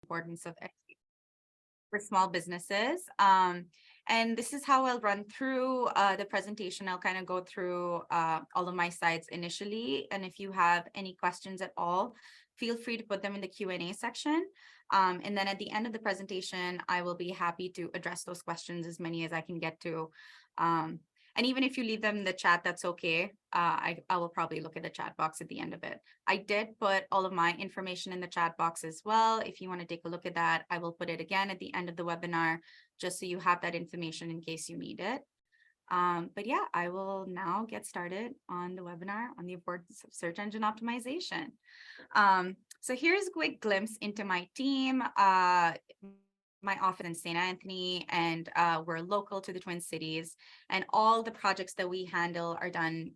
importance of SEO for small businesses. And this is how I'll run through the presentation. I'll kind of go through all of my slides initially. And if you have any questions at all, feel free to put them in the Q&A section. And then at the end of the presentation, I will be happy to address those questions, as many as I can get to. And even if you leave them in the chat, that's okay. I will probably look at the chat box at the end of it. I did put all of my information in the chat box as well. If you want to take a look at that, I will put it again at the end of the webinar, just so you have that information in case you need it. But yeah, I will now get started on the webinar on the importance of search engine optimization. So here's a quick glimpse into my team. My office in St. Anthony, and we're local to the Twin Cities, and all the projects that we handle are done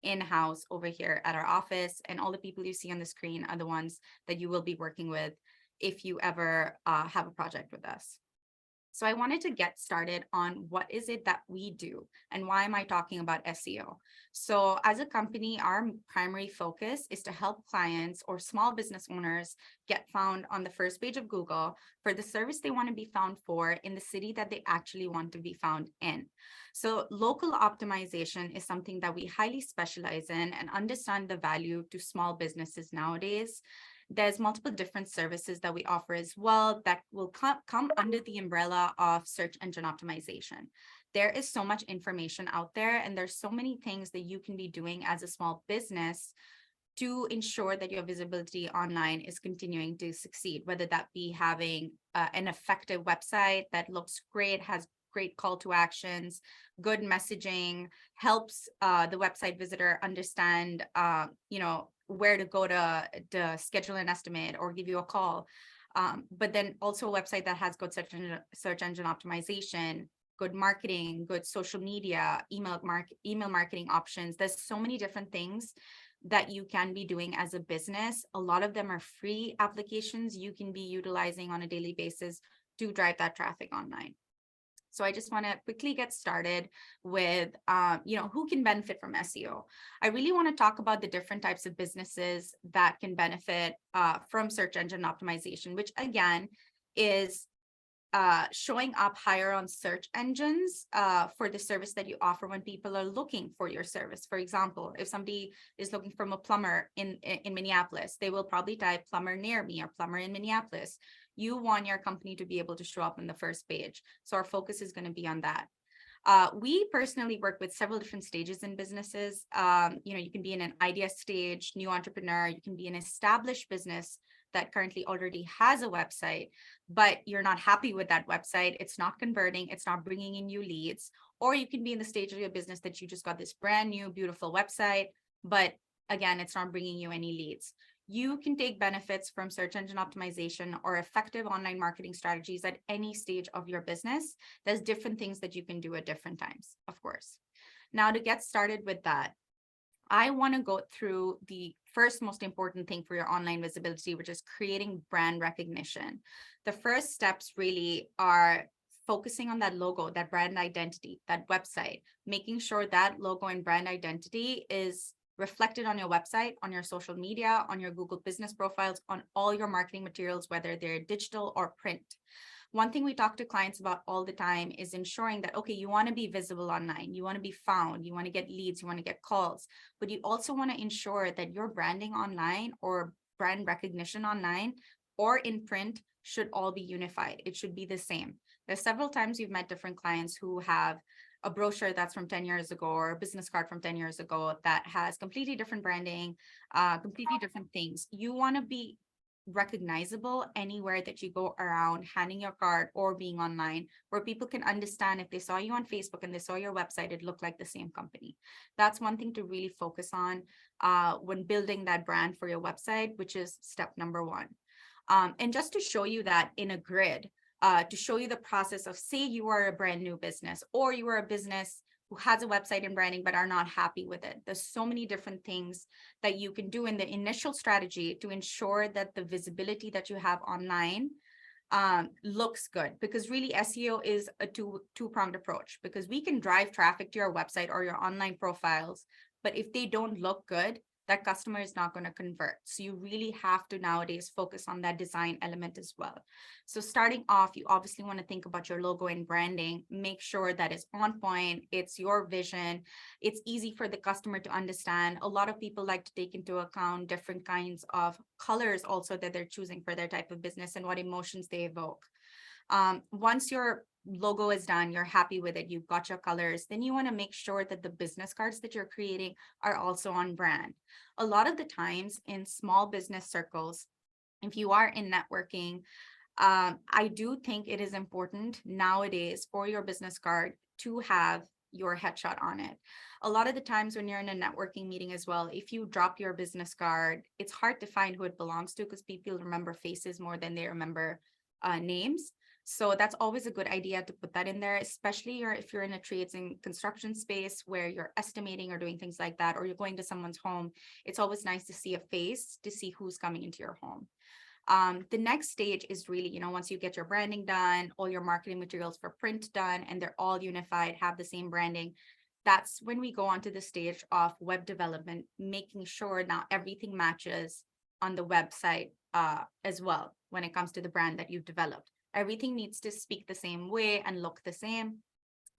in-house over here at our office, and all the people you see on the screen are the ones that you will be working with if you ever have a project with us. So I wanted to get started on what is it that we do and why am I talking about SEO? So as a company, our primary focus is to help clients or small business owners get found on the first page of Google for the service they want to be found for in the city that they actually want to be found in. So local optimization is something that we highly specialize in and understand the value to small businesses nowadays. There's multiple different services that we offer as well that will come under the umbrella of search engine optimization. There is so much information out there, and there's so many things that you can be doing as a small business to ensure that your visibility online is continuing to succeed, whether that be having an effective website that looks great, has great call to actions, good messaging, helps the website visitor understand, where to go to schedule an estimate or give you a call. But then also a website that has good search engine optimization, good marketing, good social media, email marketing options. There's so many different things that you can be doing as a business. A lot of them are free applications you can be utilizing on a daily basis to drive that traffic online. So I just want to quickly get started with, who can benefit from SEO. I really want to talk about the different types of businesses that can benefit from search engine optimization, which again is showing up higher on search engines for the service that you offer when people are looking for your service. For example, if somebody is looking for a plumber in Minneapolis, they will probably type plumber near me or plumber in Minneapolis. You want your company to be able to show up on the first page. So our focus is going to be on that. We personally work with several different stages in businesses. You can be in an idea stage, new entrepreneur, you can be an established business that currently already has a website, but you're not happy with that website. It's not converting, it's not bringing in new leads. Or you can be in the stage of your business that you just got this brand new, beautiful website, but again, it's not bringing you any leads. You can take benefits from search engine optimization or effective online marketing strategies at any stage of your business. There's different things that you can do at different times, of course. Now, to get started with that, I want to go through the first most important thing for your online visibility, which is creating brand recognition. The first steps really are focusing on that logo, that brand identity, that website, making sure that logo and brand identity is reflected on your website, on your social media, on your Google business profiles, on all your marketing materials, whether they're digital or print. One thing we talk to clients about all the time is ensuring that, okay, you want to be visible online, you want to be found, you want to get leads, you want to get calls, but you also want to ensure that your branding online or brand recognition online or in print should all be unified. It should be the same. There's several times you've met different clients who have a brochure that's from 10 years ago or a business card from 10 years ago that has completely different branding, completely different things. You want to be recognizable anywhere that you go around, handing your card or being online, where people can understand if they saw you on Facebook and they saw your website, it looked like the same company. That's one thing to really focus on when building that brand for your website, which is step number one. And just to show you that in a grid, to show you the process of, say you are a brand new business or you are a business who has a website and branding but are not happy with it. There's so many different things that you can do in the initial strategy to ensure that the visibility that you have online looks good, because really SEO is a two-pronged approach, because we can drive traffic to your website or your online profiles, but if they don't look good, that customer is not going to convert. So you really have to nowadays focus on that design element as well. So starting off, you obviously want to think about your logo and branding, make sure that it's on point, it's your vision, it's easy for the customer to understand. A lot of people like to take into account different kinds of colors also that they're choosing for their type of business and what emotions they evoke. Once your logo is done, you're happy with it, you've got your colors, then you want to make sure that the business cards that you're creating are also on brand. A lot of the times in small business circles, if you are in networking, I do think it is important nowadays for your business card to have your headshot on it. A lot of the times when you're in a networking meeting as well, if you drop your business card, it's hard to find who it belongs to because people remember faces more than they remember names. So that's always a good idea to put that in there, especially if you're in a trades and construction space where you're estimating or doing things like that, or you're going to someone's home. It's always nice to see a face to see who's coming into your home. The next stage is really, once you get your branding done, all your marketing materials for print done, and they're all unified, have the same branding. That's when we go on to the stage of web development, making sure now everything matches on the website as well when it comes to the brand that you've developed. Everything needs to speak the same way and look the same.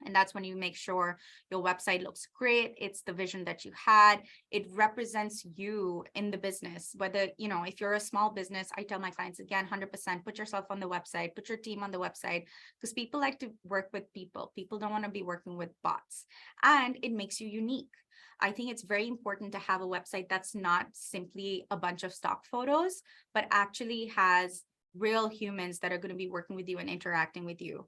And that's when you make sure your website looks great. It's the vision that you had. It represents you in the business. Whether, if you're a small business, I tell my clients again, 100% put yourself on the website, put your team on the website, because people like to work with people. People don't want to be working with bots. And it makes you unique. I think it's very important to have a website that's not simply a bunch of stock photos, but actually has real humans that are going to be working with you and interacting with you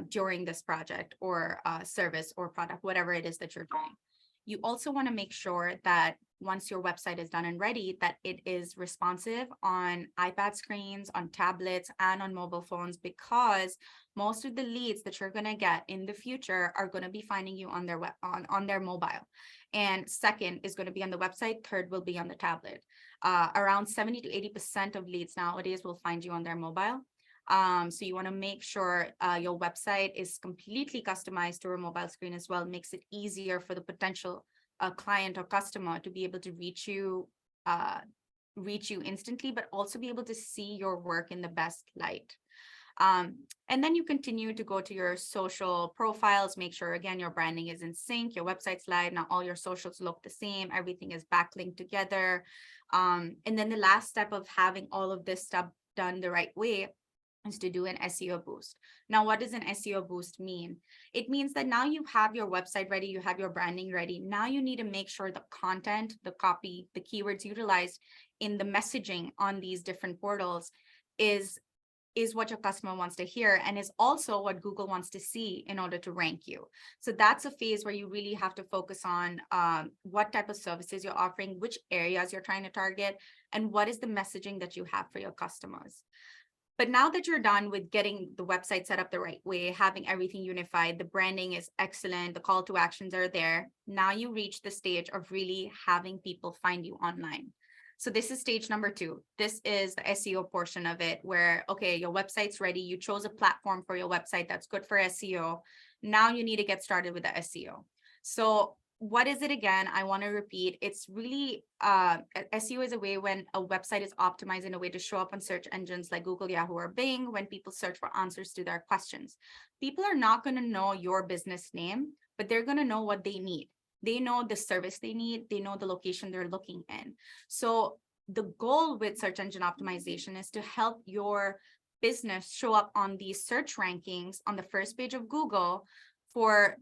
during this project or service or product, whatever it is that you're doing. You also want to make sure that once your website is done and ready, that it is responsive on iPad screens, on tablets, and on mobile phones, because most of the leads that you're going to get in the future are going to be finding you on their on their mobile. And second is going to be on the website. Third will be on the tablet. Around 70 to 80% of leads nowadays will find you on their mobile. So you want to make sure your website is completely customized to a mobile screen as well. It makes it easier for the potential client or customer to be able to reach you instantly, but also be able to see your work in the best light. And then you continue to go to your social profiles, make sure, again, your branding is in sync, your website's live, now all your socials look the same, everything is backlinked together. And then the last step of having all of this stuff done the right way is to do an SEO boost. Now, what does an SEO boost mean? It means that now you have your website ready, you have your branding ready. Now you need to make sure the content, the copy, the keywords utilized in the messaging on these different portals is what your customer wants to hear, and is also what Google wants to see in order to rank you. So that's a phase where you really have to focus on what type of services you're offering, which areas you're trying to target, and what is the messaging that you have for your customers. But now that you're done with getting the website set up the right way, having everything unified, the branding is excellent, the call to actions are there, now you reach the stage of really having people find you online. So this is stage number 2. This is the SEO portion of it where, okay, your website's ready. You chose a platform for your website that's good for SEO. Now you need to get started with the SEO. So what is it again? I want to repeat. It's really SEO is a way when a website is optimized in a way to show up on search engines like Google, Yahoo, or Bing when people search for answers to their questions. People are not going to know your business name, but they're going to know what they need. They know the service they need. They know the location they're looking in. So the goal with search engine optimization is to help your business show up on these search rankings on the first page of Google for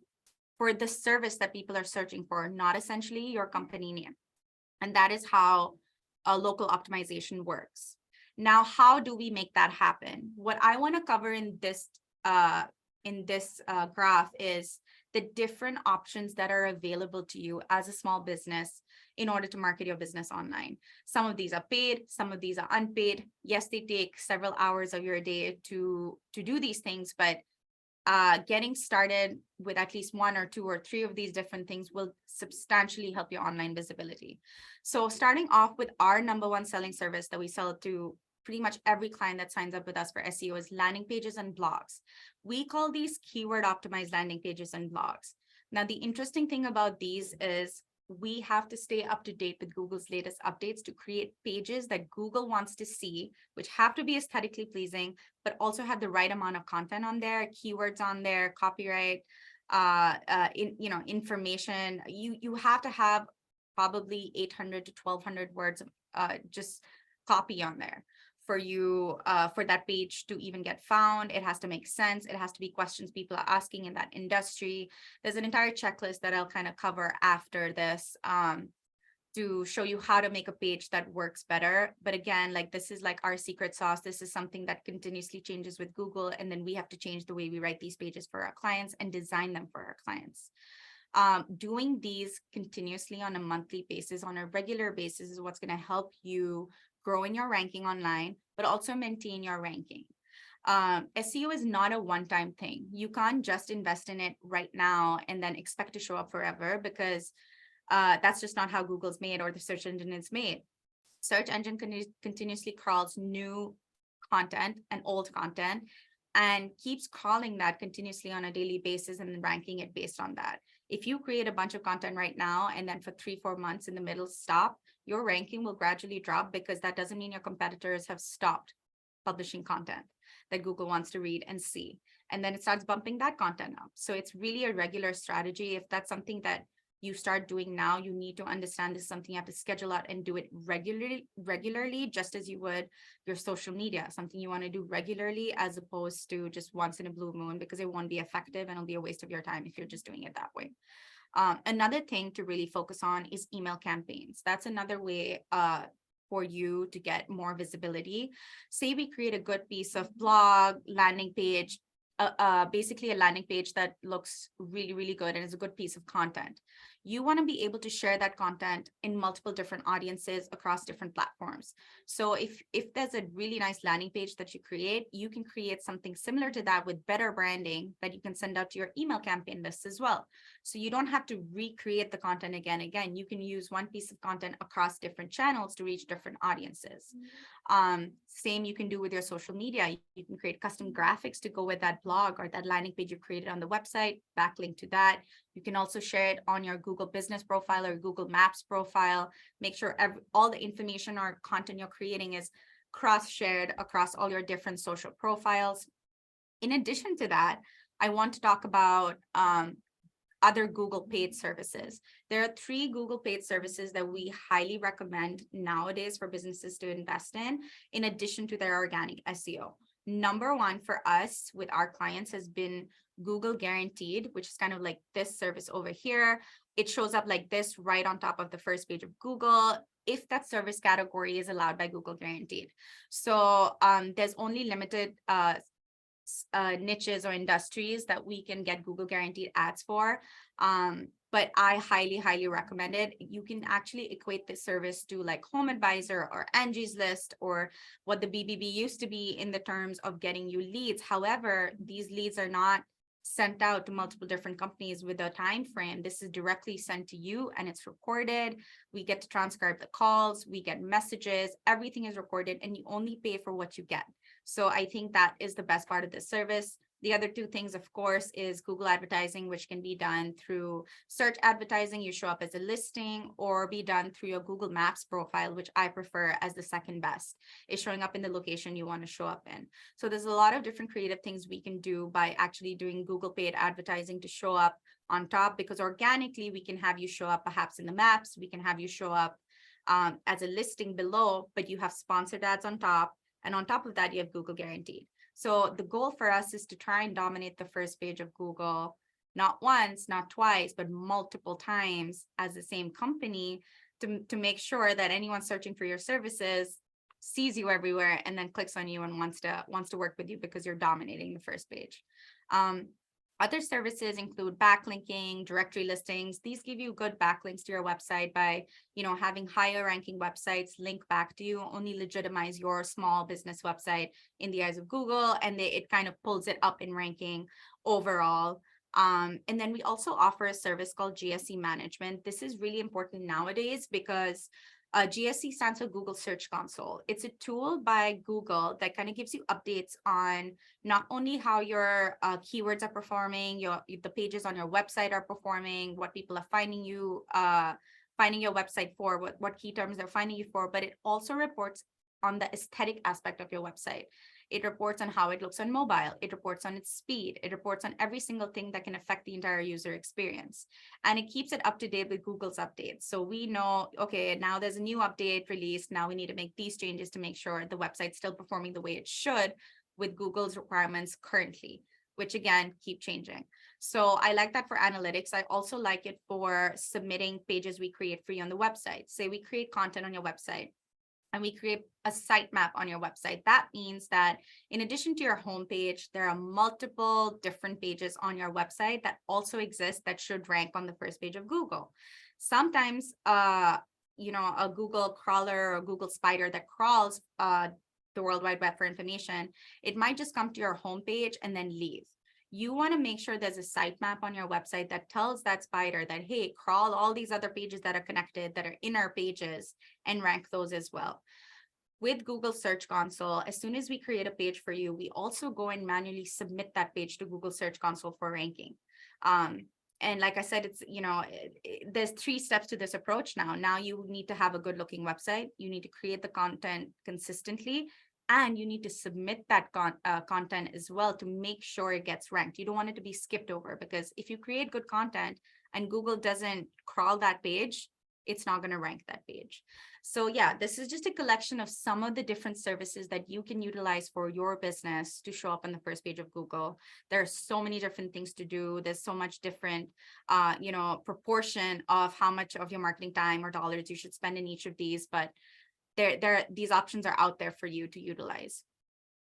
the service that people are searching for, not essentially your company name. And that is how a local optimization works. Now, how do we make that happen? What I want to cover in this graph is the different options that are available to you as a small business in order to market your business online. Some of these are paid, some of these are unpaid. Yes, they take several hours of your day to do these things, but getting started with at least 1 or 2 or 3 of these different things will substantially help your online visibility. So starting off with our #1 selling service that we sell to pretty much every client that signs up with us for SEO is landing pages and blogs. We call these keyword optimized landing pages and blogs. Now, the interesting thing about these is we have to stay up to date with Google's latest updates to create pages that Google wants to see, which have to be aesthetically pleasing, but also have the right amount of content on there, keywords on there, copyright, information. You have to have probably 800 to 1200 words of just copy on there for you, for that page to even get found. It has to make sense. It has to be questions people are asking in that industry. There's an entire checklist that I'll kind of cover after this, to show you how to make a page that works better. But again, like, this is like our secret sauce. This is something that continuously changes with Google. And then we have to change the way we write these pages for our clients and design them for our clients. Doing these continuously on a monthly basis, on a regular basis, is what's going to help you grow in your ranking online, but also maintain your ranking. SEO is not a one-time thing. You can't just invest in it right now and then expect to show up forever, because that's just not how Google's made, or the search engine is made. Search engine continuously crawls new content and old content and keeps crawling that continuously on a daily basis and then ranking it based on that. If you create a bunch of content right now and then for 3-4 months in the middle stop, your ranking will gradually drop, because that doesn't mean your competitors have stopped publishing content that Google wants to read and see. And then it starts bumping that content up. So it's really a regular strategy. If that's something that you start doing now, you need to understand this is something you have to schedule out and do it regularly, just as you would your social media, something you want to do regularly as opposed to just once in a blue moon, because it won't be effective and it'll be a waste of your time if you're just doing it that way. Another thing to really focus on is email campaigns. That's another way for you to get more visibility. Say we create a good piece of blog, landing page, basically a landing page that looks really, really good and is a good piece of content. You want to be able to share that content in multiple different audiences across different platforms. So if there's a really nice landing page that you create, you can create something similar to that with better branding that you can send out to your email campaign list as well. So you don't have to recreate the content again. You can use one piece of content across different channels to reach different audiences. Same you can do with your social media. You can create custom graphics to go with that blog or that landing page you created on the website, backlink to that. You can also share it on your Google Business profile or Google Maps profile. Make sure all the information or content you're creating is cross-shared across all your different social profiles. In addition to that, I want to talk about other Google paid services. There are 3 Google paid services that we highly recommend nowadays for businesses to invest in addition to their organic SEO. Number 1 for us with our clients has been Google Guaranteed, which is kind of like this service over here. It shows up like this right on top of the first page of Google, if that service category is allowed by Google Guaranteed. So there's only limited niches or industries that we can get Google Guaranteed ads for. But I highly recommend it. You can actually equate this service to like Home Advisor or Angie's List or what the BBB used to be in the terms of getting you leads. However, these leads are not sent out to multiple different companies with a time frame. This is directly sent to you and it's recorded. We get to transcribe the calls, we get messages, everything is recorded, and you only pay for what you get. So I think that is the best part of this service. The other 2 things, of course, is Google advertising, which can be done through search advertising. You show up as a listing, or be done through your Google Maps profile, which I prefer as the second best, is showing up in the location you want to show up in. So there's a lot of different creative things we can do by actually doing Google paid advertising to show up on top, because organically we can have you show up perhaps in the maps. We can have you show up as a listing below, but you have sponsored ads on top. And on top of that, you have Google Guaranteed. So the goal for us is to try and dominate the first page of Google, not once, not twice, but multiple times as the same company, to make sure that anyone searching for your services sees you everywhere and then clicks on you and wants to work with you because you're dominating the first page. Other services include backlinking, directory listings. These give you good backlinks to your website by, having higher ranking websites link back to you, only legitimize your small business website in the eyes of Google, and it kind of pulls it up in ranking overall. And then we also offer a service called GSE management. This is really important nowadays because GSE stands for Google Search Console. It's a tool by Google that kind of gives you updates on not only how your keywords are performing, the pages on your website are performing, what people are finding you finding your website for, what key terms they're finding you for, but it also reports on the aesthetic aspect of your website. It reports on how it looks on mobile. It reports on its speed. It reports on every single thing that can affect the entire user experience. And it keeps it up to date with Google's updates. So we know, okay, now there's a new update released. Now we need to make these changes to make sure the website's still performing the way it should with Google's requirements currently, which again, keep changing. So I like that for analytics. I also like it for submitting pages we create for you on the website. Say we create content on your website and we create a sitemap on your website. That means that in addition to your homepage, there are multiple different pages on your website that also exist that should rank on the first page of Google. Sometimes, a Google crawler or Google spider that crawls the World Wide Web for information, it might just come to your homepage and then leave. You want to make sure there's a sitemap on your website that tells that spider that, hey, crawl all these other pages that are connected, that are in our pages, and rank those as well. With Google Search Console, as soon as we create a page for you, we also go and manually submit that page to Google Search Console for ranking. And like I said, it's, there's 3 steps to this approach now. Now you need to have a good looking website. You need to create the content consistently, and you need to submit that content as well to make sure it gets ranked. You don't want it to be skipped over, because if you create good content and Google doesn't crawl that page, it's not going to rank that page. So yeah, this is just a collection of some of the different services that you can utilize for your business to show up on the first page of Google. There are so many different things to do. There's so much different, proportion of how much of your marketing time or dollars you should spend in each of these, but these options are out there for you to utilize.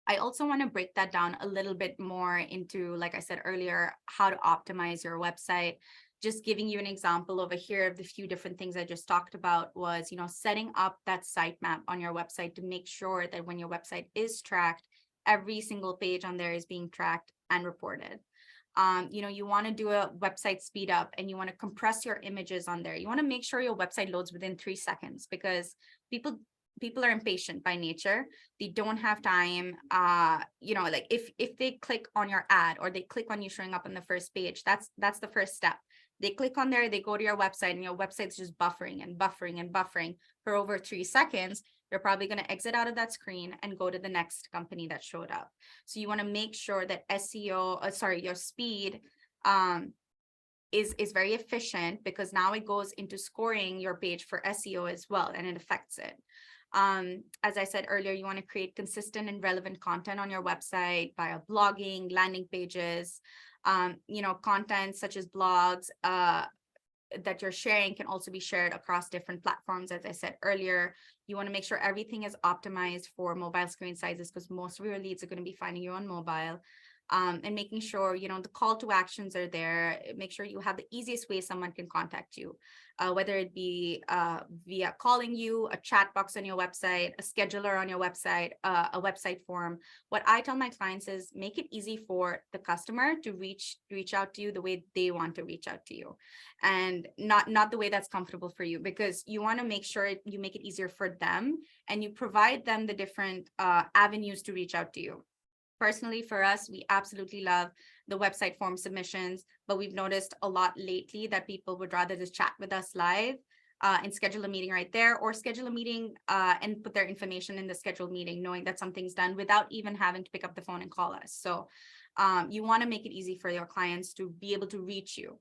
I also want to break that down a little bit more into, like I said earlier, how to optimize your website. Just giving you an example over here of the few different things I just talked about was, setting up that sitemap on your website to make sure that when your website is tracked, every single page on there is being tracked and reported. You want to do a website speed up, and you want to compress your images on there. You want to make sure your website loads within 3 seconds, because people are impatient by nature. They don't have time. Like if they click on your ad, or they click on you showing up on the first page, that's the first step. They click on there, they go to your website, and your website's just buffering and buffering and buffering for over 3 seconds. You're probably going to exit out of that screen and go to the next company that showed up. So you want to make sure that your speed is very efficient, because now it goes into scoring your page for SEO as well, and it affects it. As I said earlier, you want to create consistent and relevant content on your website via blogging, landing pages. Content such as blogs that you're sharing can also be shared across different platforms. As I said earlier, you want to make sure everything is optimized for mobile screen sizes, because most of your leads are going to be finding you on mobile. And making sure, the call to actions are there. Make sure you have the easiest way someone can contact you, whether it be via calling you, a chat box on your website, a scheduler on your website, a website form. What I tell my clients is make it easy for the customer to reach out to you the way they want to reach out to you, and not the way that's comfortable for you, because you want to make sure you make it easier for them, and you provide them the different avenues to reach out to you. Personally, for us, we absolutely love the website form submissions, but we've noticed a lot lately that people would rather just chat with us live and schedule a meeting right there, or schedule a meeting and put their information in the scheduled meeting, knowing that something's done without even having to pick up the phone and call us. So you want to make it easy for your clients to be able to reach you.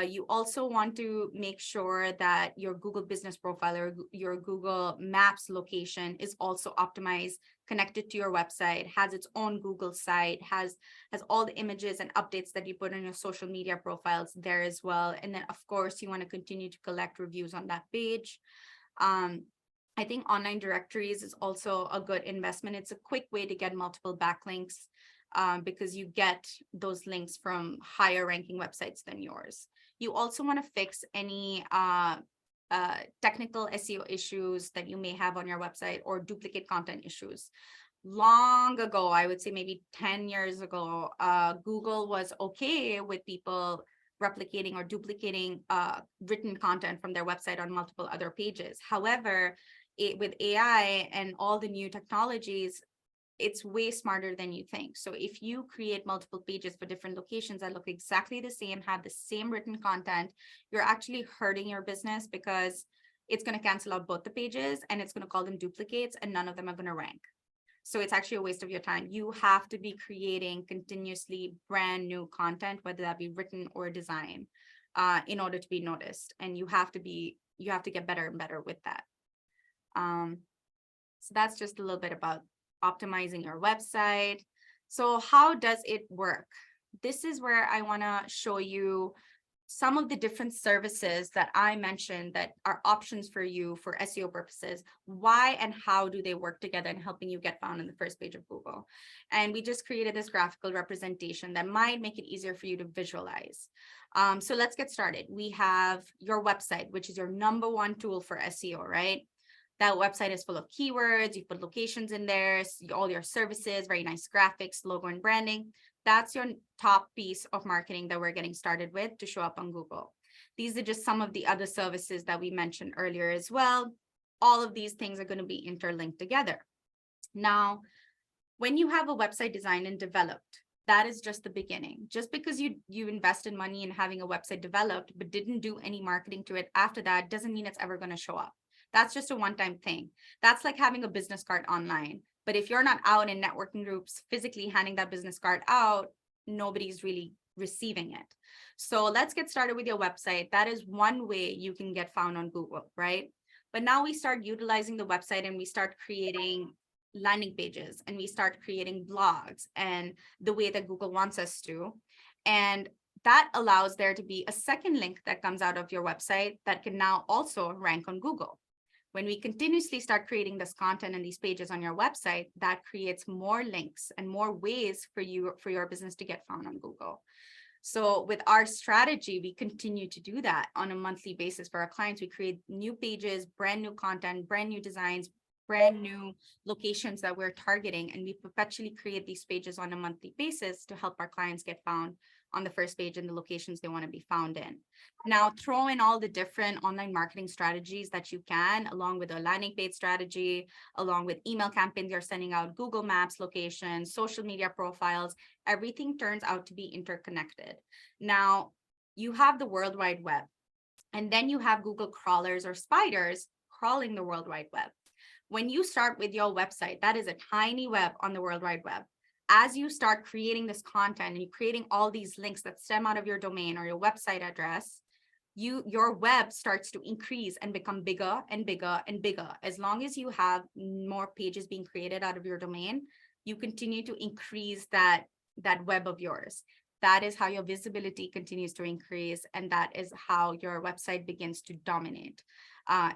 You also want to make sure that your Google business profile or your Google Maps location is also optimized, connected to your website, has its own Google site, has all the images and updates that you put on your social media profiles there as well. And then, of course, you want to continue to collect reviews on that page. I think online directories is also a good investment. It's a quick way to get multiple backlinks, because you get those links from higher ranking websites than yours. You also want to fix any technical SEO issues that you may have on your website, or duplicate content issues. Long ago, I would say maybe 10 years ago, Google was okay with people replicating or duplicating written content from their website on multiple other pages. However, with AI and all the new technologies, it's way smarter than you think. So if you create multiple pages for different locations that look exactly the same, have the same written content, you're actually hurting your business because it's going to cancel out both the pages and it's going to call them duplicates and none of them are going to rank. So it's actually a waste of your time. You have to be creating continuously brand new content, whether that be written or design, in order to be noticed. And you have to get better and better with that. So that's just a little bit about optimizing your website. So how does it work? This is where I want to show you some of the different services that I mentioned that are options for you for SEO purposes. Why and how do they work together in helping you get found on the first page of Google? And we just created this graphical representation that might make it easier for you to visualize. So let's get started. We have your website, which is your number one tool for SEO, right? That website is full of keywords. You put locations in there, all your services, very nice graphics, logo, and branding. That's your top piece of marketing that we're getting started with to show up on Google. These are just some of the other services that we mentioned earlier as well. All of these things are going to be interlinked together. Now, when you have a website designed and developed, that is just the beginning. Just because you invested money in having a website developed, but didn't do any marketing to it after that, doesn't mean it's ever going to show up. That's just a one-time thing. That's like having a business card online. But if you're not out in networking groups physically handing that business card out, nobody's really receiving it. So let's get started with your website. That is one way you can get found on Google, right? But now we start utilizing the website and we start creating landing pages and we start creating blogs and the way that Google wants us to. And that allows there to be a second link that comes out of your website that can now also rank on Google. When we continuously start creating this content and these pages on your website, that creates more links and more ways for your business to get found on Google. So with our strategy, we continue to do that on a monthly basis for our clients. We create new pages, brand new content, brand new designs, brand new locations that we're targeting, and we perpetually create these pages on a monthly basis to help our clients get found on the first page in the locations they want to be found in. Now, throw in all the different online marketing strategies that you can, along with a landing page strategy, along with email campaigns you're sending out, Google Maps locations, social media profiles. Everything turns out to be interconnected. Now, you have the World Wide Web, and then you have Google crawlers or spiders crawling the World Wide Web. When you start with your website, that is a tiny web on the World Wide Web. As you start creating this content and you're creating all these links that stem out of your domain or your website address, your web starts to increase and become bigger and bigger and bigger. As long as you have more pages being created out of your domain, you continue to increase that web of yours. That is how your visibility continues to increase, and that is how your website begins to dominate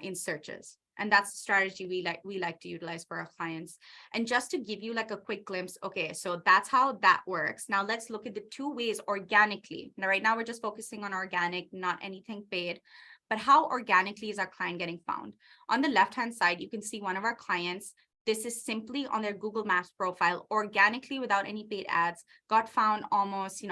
in searches. And that's the strategy we like to utilize for our clients. And just to give you like a quick glimpse, okay, so that's how that works. Now let's look at the two ways organically. Now, right now we're just focusing on organic, not anything paid, but how organically is our client getting found? On the left-hand side, you can see one of our clients. This is simply on their Google Maps profile, organically without any paid ads, got found almost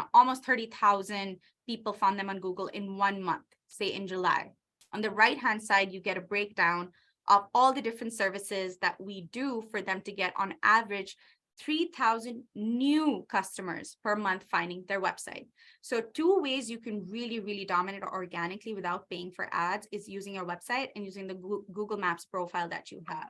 30,000 people found them on Google in 1 month, say in July. On the right-hand side, you get a breakdown of all the different services that we do for them to get on average 3,000 new customers per month finding their website. So two ways you can really, really dominate organically without paying for ads is using your website and using the Google Maps profile that you have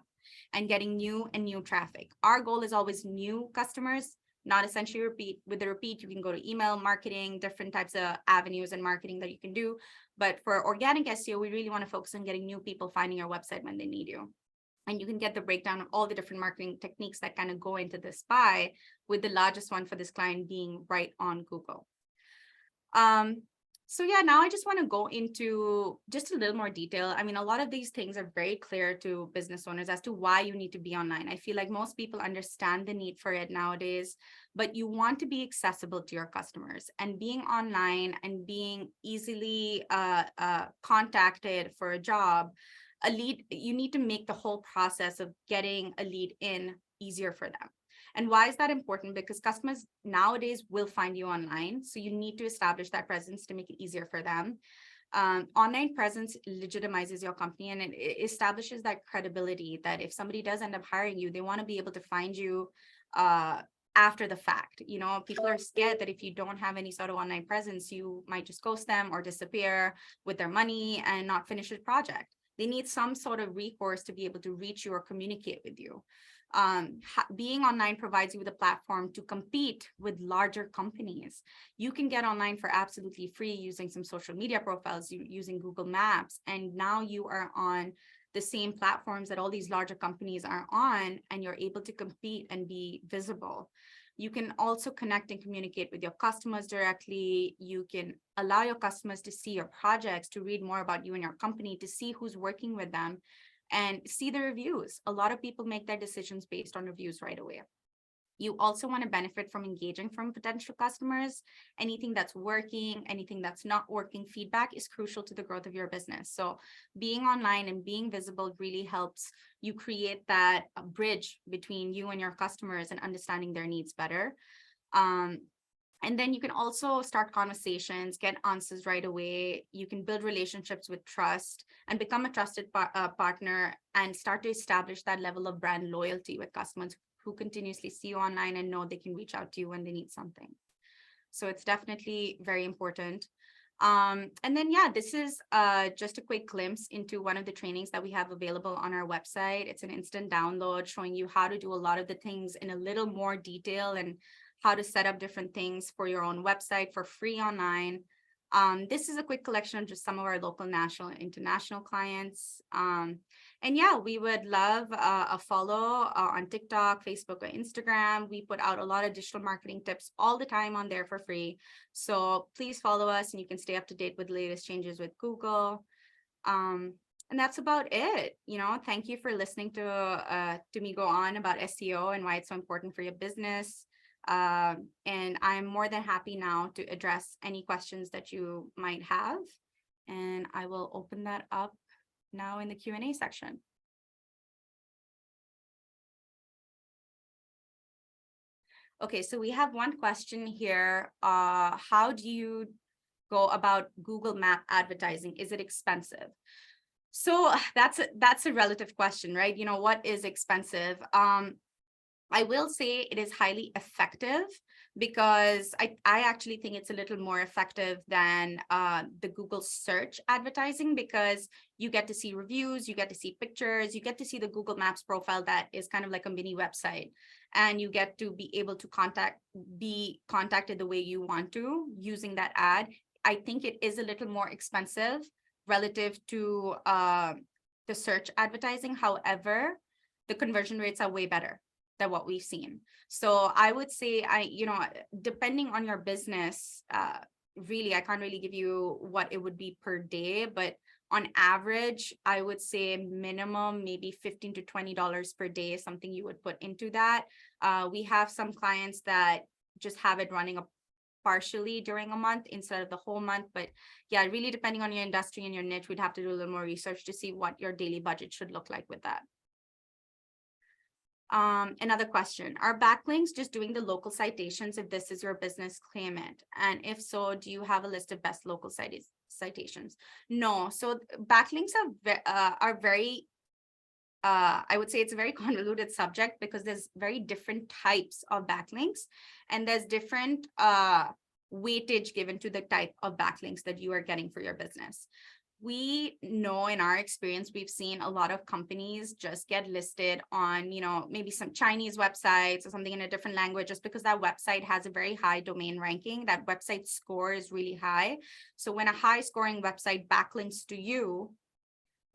and getting new traffic. Our goal is always new customers, not essentially repeat. With the repeat, you can go to email marketing, different types of avenues and marketing that you can do. But for organic SEO, we really want to focus on getting new people finding your website when they need you. And you can get the breakdown of all the different marketing techniques that kind of go into this pie, with the largest one for this client being right on Google. So yeah, now I just want to go into just a little more detail. I mean, a lot of these things are very clear to business owners as to why you need to be online. I feel like most people understand the need for it nowadays, but you want to be accessible to your customers, and being online and being easily contacted for a job, a lead, you need to make the whole process of getting a lead in easier for them. And why is that important? Because customers nowadays will find you online. So you need to establish that presence to make it easier for them. Online presence legitimizes your company, and it establishes that credibility that if somebody does end up hiring you, they want to be able to find you after the fact. You know, people are scared that if you don't have any sort of online presence, you might just ghost them or disappear with their money and not finish the project. They need some sort of recourse to be able to reach you or communicate with you. Being online provides you with a platform to compete with larger companies. You can get online for absolutely free using some social media profiles, using Google Maps, and now you are on the same platforms that all these larger companies are on, and you're able to compete and be visible. You can also connect and communicate with your customers directly. You can allow your customers to see your projects, to read more about you and your company, to see who's working with them, and see the reviews. A lot of people make their decisions based on reviews right away. You also want to benefit from engaging from potential customers. Anything that's working, anything that's not working, feedback is crucial to the growth of your business. So being online and being visible really helps you create that bridge between you and your customers and understanding their needs better. And then you can also start conversations, get answers right away. You can build relationships with trust and become a trusted partner, and start to establish that level of brand loyalty with customers who continuously see you online and know they can reach out to you when they need something. So it's definitely very important. And then, yeah, this is just a quick glimpse into one of the trainings that we have available on our website. It's an instant download showing you how to do a lot of the things in a little more detail, and how to set up different things for your own website for free online. This is a quick collection of just some of our local, national, and international clients. And yeah, we would love a follow on TikTok, Facebook, or Instagram. We put out a lot of digital marketing tips all the time on there for free. So please follow us, and you can stay up to date with the latest changes with Google. And that's about it. You know, thank you for listening to me go on about SEO and why it's so important for your business. And I'm more than happy now to address any questions that you might have. And I will open that up now in the Q&A section. Okay, so we have one question here. How do you go about Google Map advertising? Is it expensive? So that's a relative question, right? You know, what is expensive? I will say it is highly effective, because I actually think it's a little more effective than the Google search advertising, because you get to see reviews, you get to see pictures, you get to see the Google Maps profile that is kind of like a mini website, and you get to be able to be contacted the way you want to using that ad. I think it is a little more expensive relative to the search advertising. However, the conversion rates are way better than what we've seen. So I would say, depending on your business, really, I can't really give you what it would be per day, but on average, I would say minimum, maybe $15 to $20 per day is something you would put into that. We have some clients that just have it running partially during a month instead of the whole month. But yeah, really depending on your industry and your niche, we'd have to do a little more research to see what your daily budget should look like with that. Another question, are backlinks just doing the local citations if this is your business claimant? And if so, do you have a list of best local citations? No. So backlinks are very, I would say it's a very convoluted subject, because there's very different types of backlinks, and there's different weightage given to the type of backlinks that you are getting for your business. We know in our experience, we've seen a lot of companies just get listed on, maybe some Chinese websites or something in a different language, just because that website has a very high domain ranking. That website score is really high. So when a high scoring website backlinks to you,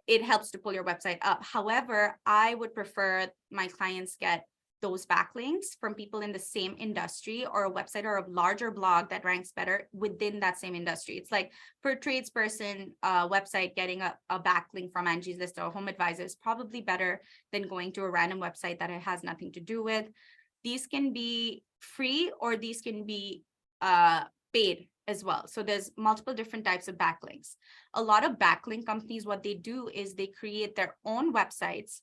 it helps to pull your website up. However, I would prefer my clients get those backlinks from people in the same industry, or a website or a larger blog that ranks better within that same industry. It's like for a tradesperson website, getting a backlink from Angie's List or Home Advisor is probably better than going to a random website that it has nothing to do with. These can be free, or these can be paid as well. So there's multiple different types of backlinks. A lot of backlink companies, what they do is they create their own websites.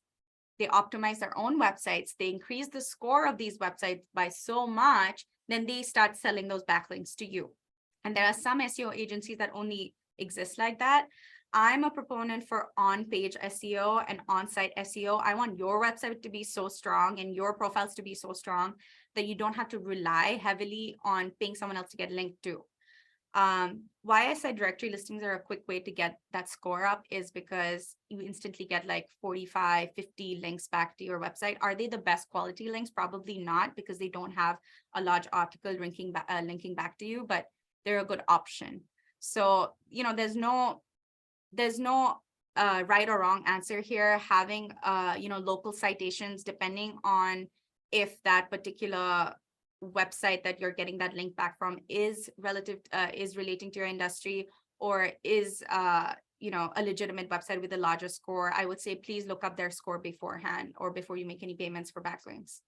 They optimize their own websites, they increase the score of these websites by so much, then they start selling those backlinks to you. And there are some SEO agencies that only exist like that. I'm a proponent for on-page SEO and on-site SEO. I want your website to be so strong and your profiles to be so strong that you don't have to rely heavily on paying someone else to get linked to. Why I said directory listings are a quick way to get that score up is because you instantly get like 45, 50 links back to your website. Are they the best quality links? Probably not, because they don't have a large article linking back to you, but they're a good option. So, there's no right or wrong answer here. Having local citations, depending on if that particular website that you're getting that link back from is relating to your industry, or is a legitimate website with a larger score, I would say please look up their score beforehand or before you make any payments for backlinks.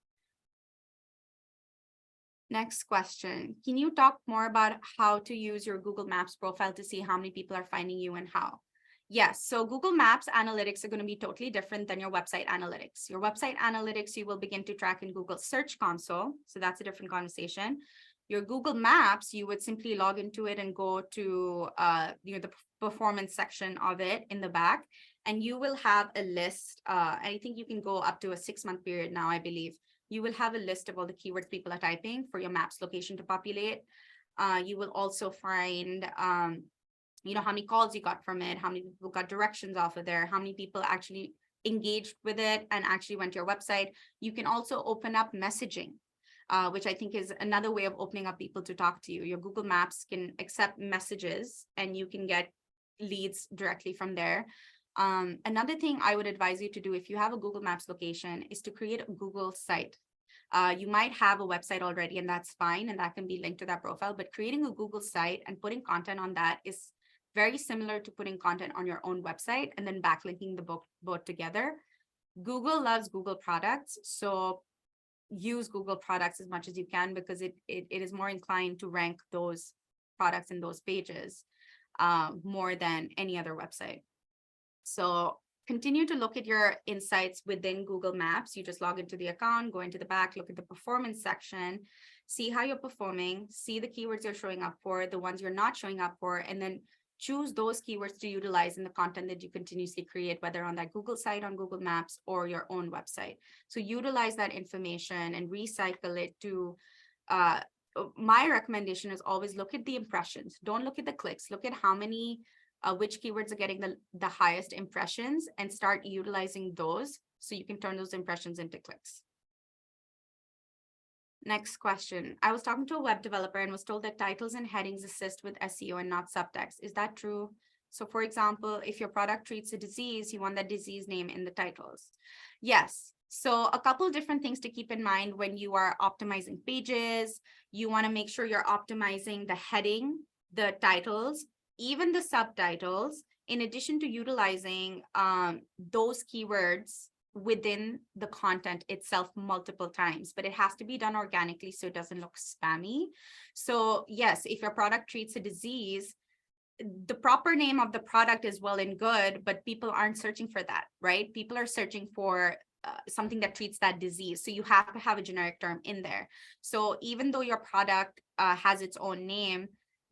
Next question. Can you talk more about how to use your Google Maps profile to see how many people are finding you and how? Yes, so Google Maps analytics are going to be totally different than your website analytics. Your website analytics, you will begin to track in Google Search Console. So that's a different conversation. Your Google Maps, you would simply log into it and go to the performance section of it in the back, and you will have a list. I think you can go up to a 6-month period now, I believe. You will have a list of all the keywords people are typing for your maps location to populate. You will also find how many calls you got from it, how many people got directions off of there, how many people actually engaged with it and actually went to your website. You can also open up messaging, which I think is another way of opening up people to talk to you. Your Google Maps can accept messages and you can get leads directly from there. Another thing I would advise you to do if you have a Google Maps location is to create a Google site. You might have a website already, and that's fine, and that can be linked to that profile, but creating a Google site and putting content on that is very similar to putting content on your own website and then backlinking the both together. Google loves Google products, so use Google products as much as you can, because it is more inclined to rank those products in those pages more than any other website. So continue to look at your insights within Google Maps. You just log into the account, go into the back, look at the performance section, see how you're performing, see the keywords you're showing up for, the ones you're not showing up for, and then choose those keywords to utilize in the content that you continuously create, whether on that Google site, on Google Maps, or your own website. So utilize that information and recycle it to, my recommendation is always look at the impressions. Don't look at the clicks. Look at how many, which keywords are getting the highest impressions, and start utilizing those so you can turn those impressions into clicks. Next question. I was talking to a web developer and was told that titles and headings assist with SEO and not subtext. Is that true? So for example, if your product treats a disease, you want that disease name in the titles. Yes. So a couple of different things to keep in mind when you are optimizing pages. You want to make sure you're optimizing the heading, the titles, even the subtitles, in addition to utilizing those keywords within the content itself multiple times, but it has to be done organically so it doesn't look spammy. So yes, if your product treats a disease, the proper name of the product is well and good, but people aren't searching for that, right? People are searching for something that treats that disease. So you have to have a generic term in there. So even though your product has its own name,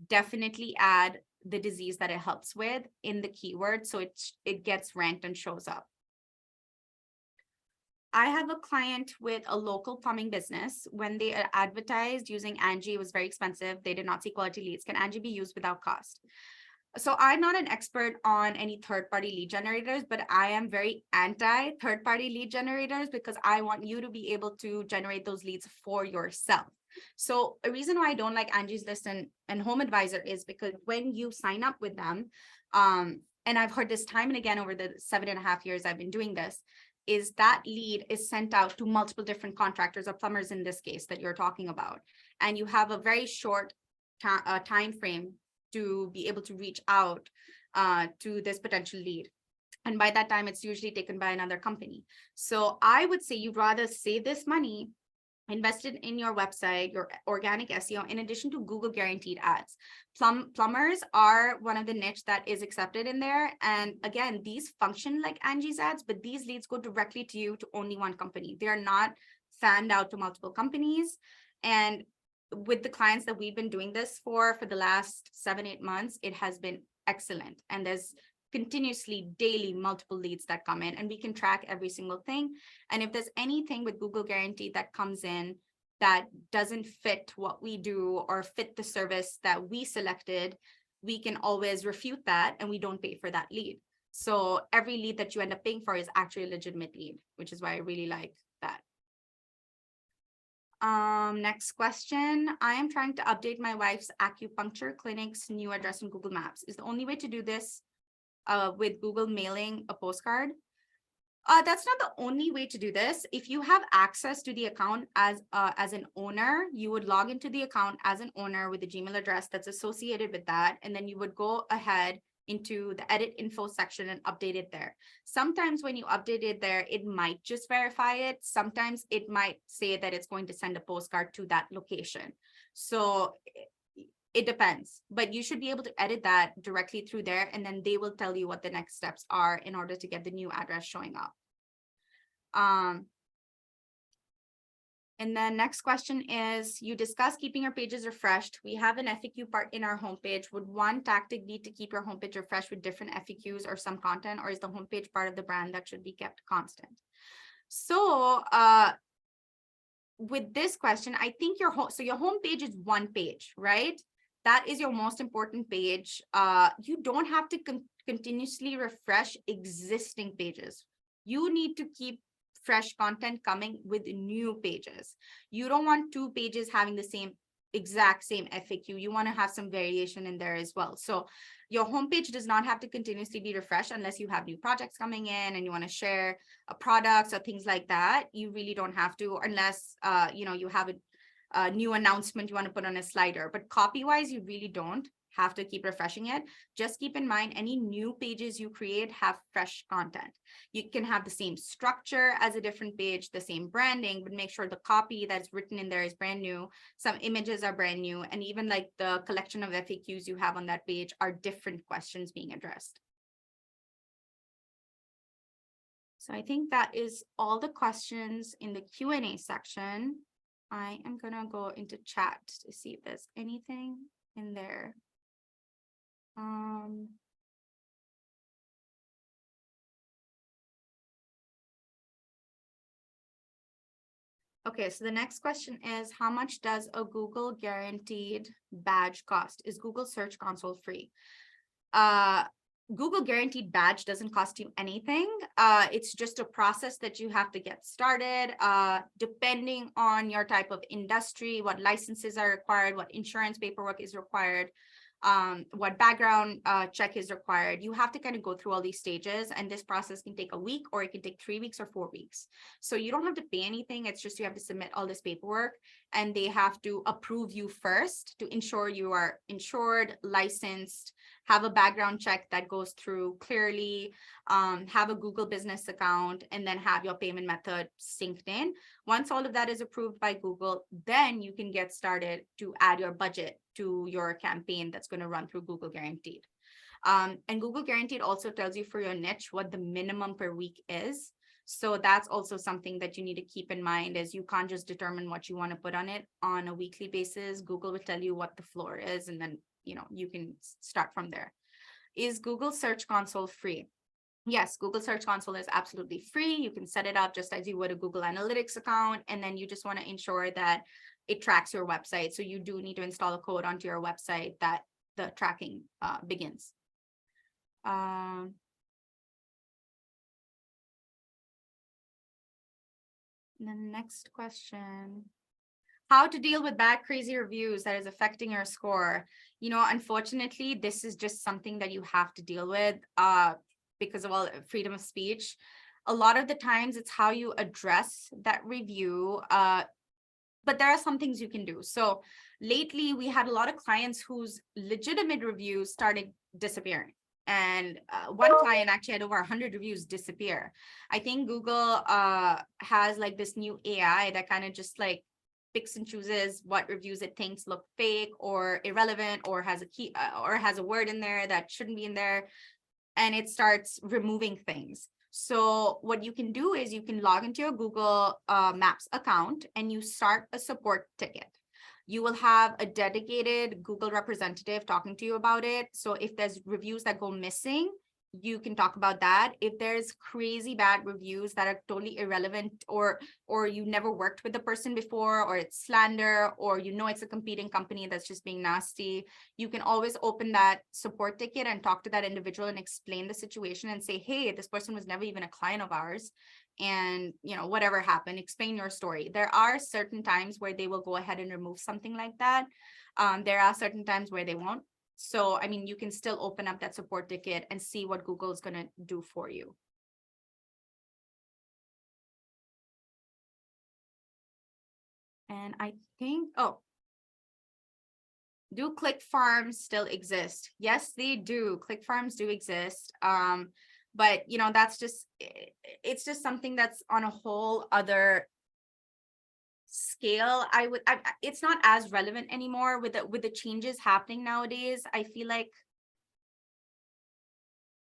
definitely add the disease that it helps with in the keyword so it gets ranked and shows up. I have a client with a local plumbing business. When they advertised using Angie, it was very expensive. They did not see quality leads. Can Angie be used without cost? So I'm not an expert on any third-party lead generators, but I am very anti third-party lead generators because I want you to be able to generate those leads for yourself. So a reason why I don't like Angie's List and Home Advisor is because when you sign up with them, and I've heard this time and again over the 7.5 years I've been doing this, is that lead is sent out to multiple different contractors or plumbers in this case that you're talking about. And you have a very short time frame to be able to reach out to this potential lead. And by that time, it's usually taken by another company. So I would say you'd rather save this money, invest it in your website, your organic SEO, in addition to Google guaranteed ads. Plumbers are one of the niche that is accepted in there. And again, these function like Angie's ads, but these leads go directly to you, to only one company. They are not fanned out to multiple companies. And with the clients that we've been doing this for the last 7-8 months, it has been excellent. And there's continuously, daily, multiple leads that come in, and we can track every single thing. And if there's anything with Google Guaranteed that comes in that doesn't fit what we do or fit the service that we selected, we can always refute that and we don't pay for that lead. So every lead that you end up paying for is actually a legitimate lead, which is why I really like that. Next question. I am trying to update my wife's acupuncture clinic's new address in Google Maps. Is the only way to do this with Google mailing a postcard? That's not the only way to do this. If you have access to the account as an owner, you would log into the account as an owner with the Gmail address that's associated with that. And then you would go ahead into the edit info section and update it there. Sometimes when you update it there, it might just verify it. Sometimes it might say that it's going to send a postcard to that location. So it depends, but you should be able to edit that directly through there, and then they will tell you what the next steps are in order to get the new address showing up. And then next question is, you discuss keeping your pages refreshed. We have an FAQ part in our homepage. Would one tactic be to keep your homepage refreshed with different FAQs or some content, or is the homepage part of the brand that should be kept constant? So with this question, I think your homepage is one page, right? That is your most important page. You don't have to continuously refresh existing pages. You need to keep fresh content coming with new pages. You don't want two pages having the exact same FAQ. You want to have some variation in there as well. So your homepage does not have to continuously be refreshed unless you have new projects coming in and you want to share products or things like that. You really don't have to, unless you have a new announcement you want to put on a slider. But copy wise, you really don't have to keep refreshing it. Just keep in mind, any new pages you create have fresh content. You can have the same structure as a different page, the same branding, but make sure the copy that's written in there is brand new. Some images are brand new, and even like the collection of FAQs you have on that page are different questions being addressed. So I think that is all the questions in the Q&A section. I am gonna go into chat to see if there's anything in there. Okay, so the next question is, how much does a Google Guaranteed badge cost? Is Google Search Console free? Google Guaranteed badge doesn't cost you anything. It's just a process that you have to get started. Depending on your type of industry, what licenses are required, what insurance paperwork is required, what background check is required. You have to kind of go through all these stages, and this process can take a week, or it can take 3 weeks or 4 weeks. So you don't have to pay anything. It's just you have to submit all this paperwork, and they have to approve you first to ensure you are insured, licensed, have a background check that goes through clearly, have a Google business account, and then have your payment method synced in. Once all of that is approved by Google, then you can get started to add your budget to your campaign that's going to run through Google Guaranteed. And Google Guaranteed also tells you for your niche what the minimum per week is. So that's also something that you need to keep in mind, is you can't just determine what you want to put on it on a weekly basis. Google will tell you what the floor is, and then you can start from there. Is Google Search Console free? Yes, Google Search Console is absolutely free. You can set it up just as you would a Google Analytics account, and then you just want to ensure that it tracks your website. So you do need to install a code onto your website that the tracking begins. The next question. How to deal with bad, crazy reviews that is affecting your score? Unfortunately, this is just something that you have to deal with because of all freedom of speech. A lot of the times it's how you address that review, but there are some things you can do. So lately we had a lot of clients whose legitimate reviews started disappearing. And one client actually had over 100 reviews disappear. I think Google has like this new AI that kind of just like picks and chooses what reviews it thinks look fake or irrelevant, or has a key or has a word in there that shouldn't be in there, and it starts removing things. So what you can do is you can log into your Google Maps account and you start a support ticket. You will have a dedicated Google representative talking to you about it. So if there's reviews that go missing, you can talk about that. If there's crazy bad reviews that are totally irrelevant, or you never worked with the person before, or it's slander, or it's a competing company that's just being nasty, you can always open that support ticket and talk to that individual and explain the situation and say, hey, this person was never even a client of ours, and whatever happened, explain your story. There are certain times where they will go ahead and remove something like that. There are certain times where they won't. So, I mean, you can still open up that support ticket and see what Google is going to do for you. And I think, do click farms still exist? Yes, they do. Click farms do exist. But that's just, it's just something that's on a whole other scale. It's not as relevant anymore with the changes happening nowadays. I feel like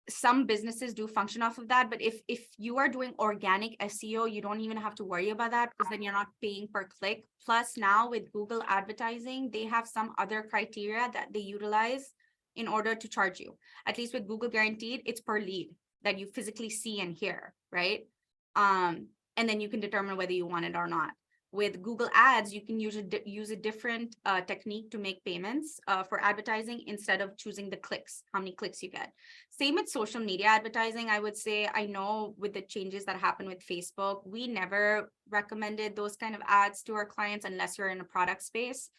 some businesses do function off of that, but if you are doing organic SEO, you don't even have to worry about that, because then you're not paying per click. Plus, now with Google advertising, they have some other criteria that they utilize in order to charge you. At least with Google Guaranteed, it's per lead that you physically see and hear, right? And then you can determine whether you want it or not. With Google Ads, you can use a different technique to make payments for advertising, instead of choosing the clicks, how many clicks you get. Same with social media advertising, I would say. I know with the changes that happen with Facebook, we never recommended those kind of ads to our clients unless you're in a product space.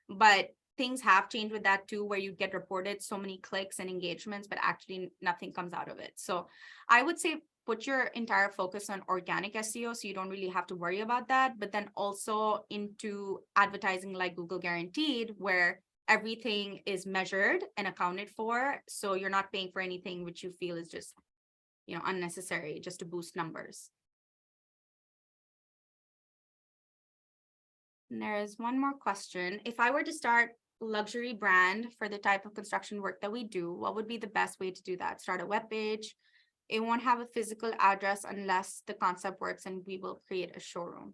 But things have changed with that too, where you get reported so many clicks and engagements, but actually nothing comes out of it. So I would say put your entire focus on organic SEO, so you don't really have to worry about that, but then also into advertising like Google Guaranteed, where everything is measured and accounted for. So you're not paying for anything which you feel is just, unnecessary just to boost numbers. And there is one more question. If I were to start luxury brand for the type of construction work that we do, what would be the best way to do that? Start a web page. It won't have a physical address unless the concept works, and we will create a showroom.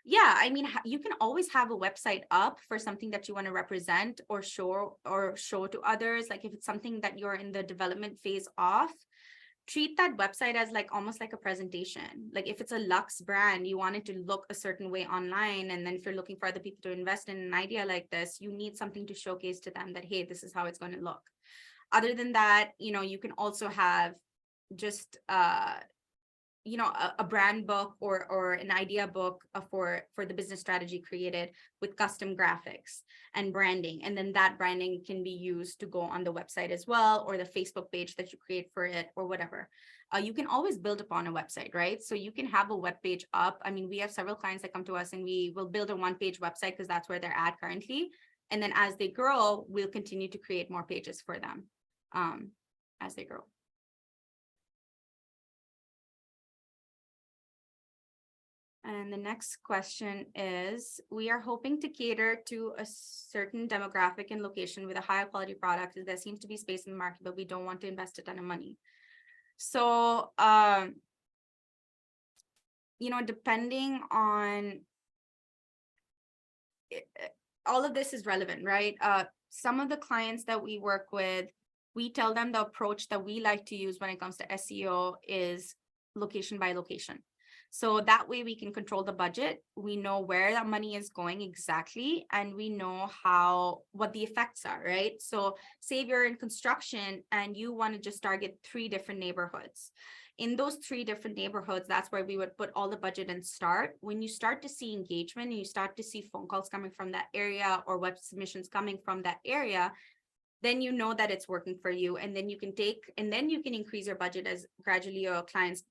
Yeah, I mean, you can always have a website up for something that you want to represent or show to others. Like if it's something that you're in the development phase of, treat that website as like almost like a presentation. Like if it's a luxe brand, you want it to look a certain way online. And then if you're looking for other people to invest in an idea like this, you need something to showcase to them that, hey, this is how it's going to look. Other than that, you can also have just a brand book or an idea book for the business strategy created with custom graphics and branding, and then that branding can be used to go on the website as well, or the Facebook page that you create for it, or whatever. You can always build upon a website, right? So you can have a web page up. I mean, we have several clients that come to us and we will build a one-page website because that's where they're at currently, and then as they grow, we'll continue to create more pages for them as they grow. And the next question is, we are hoping to cater to a certain demographic and location with a higher quality product. There seems to be space in the market, but we don't want to invest a ton of money. So, depending on, all of this is relevant, right? Some of the clients that we work with, we tell them the approach that we like to use when it comes to SEO is location by location. So that way we can control the budget. We know where that money is going exactly, and we know what the effects are, right? So say you're in construction and you want to just target 3 different neighborhoods. In those 3 different neighborhoods, that's where we would put all the budget and start. When you start to see engagement and you start to see phone calls coming from that area or web submissions coming from that area, then you know that it's working for you. And then you can increase your budget as gradually your clients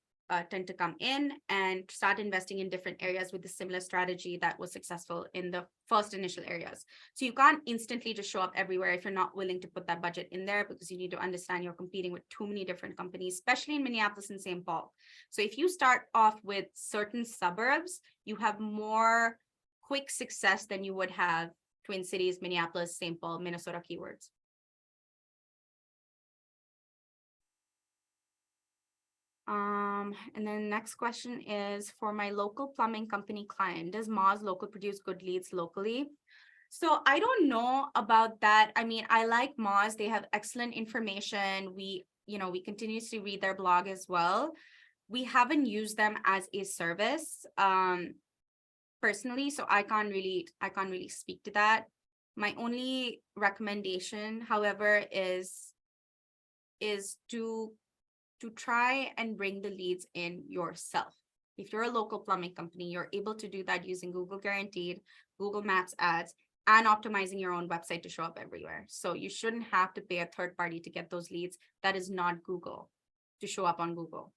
tend to come in and start investing in different areas with a similar strategy that was successful in the first initial areas. So you can't instantly just show up everywhere if you're not willing to put that budget in there, because you need to understand you're competing with too many different companies, especially in Minneapolis and St. Paul. So if you start off with certain suburbs, you have more quick success than you would have Twin Cities, Minneapolis, St. Paul, Minnesota keywords. And then the next question is, for my local plumbing company client, does Moz Local produce good leads locally? So I don't know about that. I mean, I like Moz. They have excellent information. We we continuously read their blog as well. We haven't used them as a service personally, so I can't really speak to that. My only recommendation, however, is to try and bring the leads in yourself. If you're a local plumbing company, you're able to do that using Google Guaranteed, Google Maps ads, and optimizing your own website to show up everywhere. So you shouldn't have to pay a third party to get those leads. That is not Google, to show up on Google.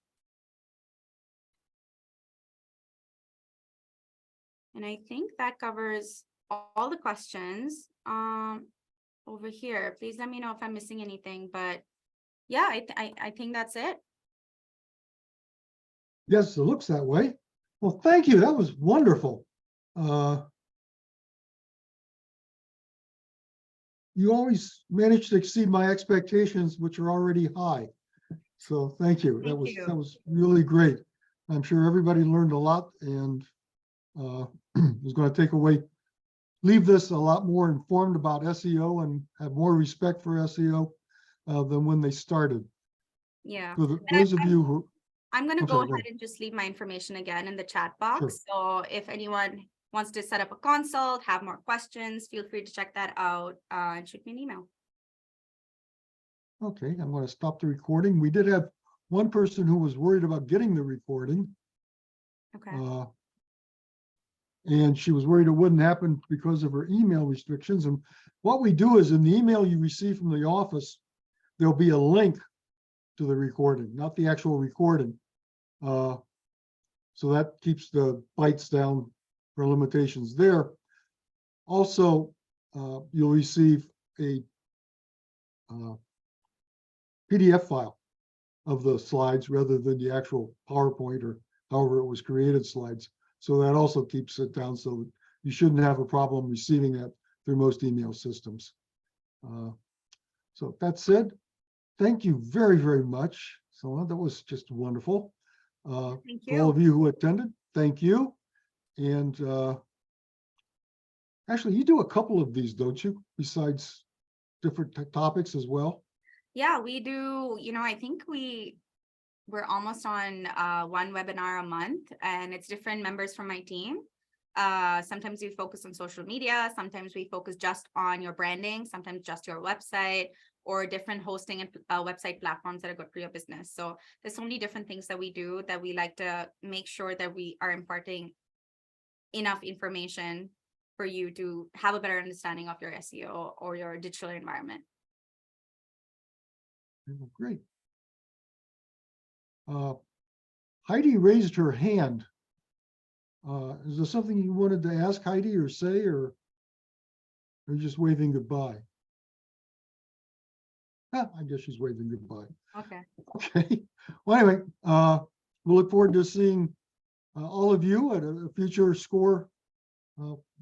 And I think that covers all the questions over here. Please let me know if I'm missing anything, but yeah, I think that's it. Yes, it looks that way. Well, thank you. That was wonderful. You always manage to exceed my expectations, which are already high. So thank you. That was really great. I'm sure everybody learned a lot and is going to leave this a lot more informed about SEO and have more respect for SEO than when they started. Yeah. For those of you who... I'm going to go ahead and just leave my information again in the chat box. Sure. So if anyone wants to set up a consult, have more questions, feel free to check that out and shoot me an email. Okay, I'm going to stop the recording. We did have one person who was worried about getting the recording. Okay. And she was worried it wouldn't happen because of her email restrictions. And what we do is in the email you receive from the office, there'll be a link to the recording, not the actual recording. So that keeps the bytes down for limitations there. Also, you'll receive a PDF file of the slides rather than the actual PowerPoint or however it was created slides. So that also keeps it down, so you shouldn't have a problem receiving that through most email systems. So that said, thank you very, very much. So that was just wonderful. Thank you. All of you who attended, thank you. And actually, you do a couple of these, don't you? Besides different topics as well? Yeah, we do. I think we're almost on one webinar a month, and it's different members from my team. Sometimes we focus on social media, sometimes we focus just on your branding, sometimes just your website, or different hosting and website platforms that are good for your business. So there's so many different things that we do that we like to make sure that we are imparting enough information for you to have a better understanding of your SEO or your digital environment. Great. Heidi raised her hand. Is there something you wanted to ask Heidi or say, or are you just waving goodbye? I guess she's waving goodbye. Okay. Okay. Well, anyway, we'll look forward to seeing all of you at a future SCORE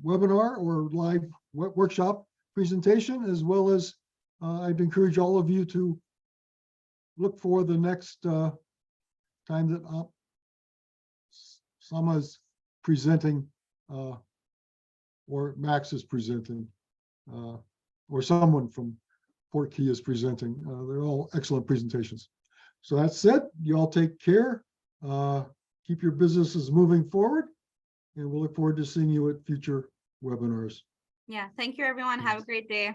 webinar or live workshop presentation, as well as I'd encourage all of you to look for the next time that Sama is presenting or Max is presenting or someone from Portkey is presenting. They're all excellent presentations. So that said, you all take care. Keep your businesses moving forward, and we'll look forward to seeing you at future webinars. Yeah, thank you, everyone. Have a great day.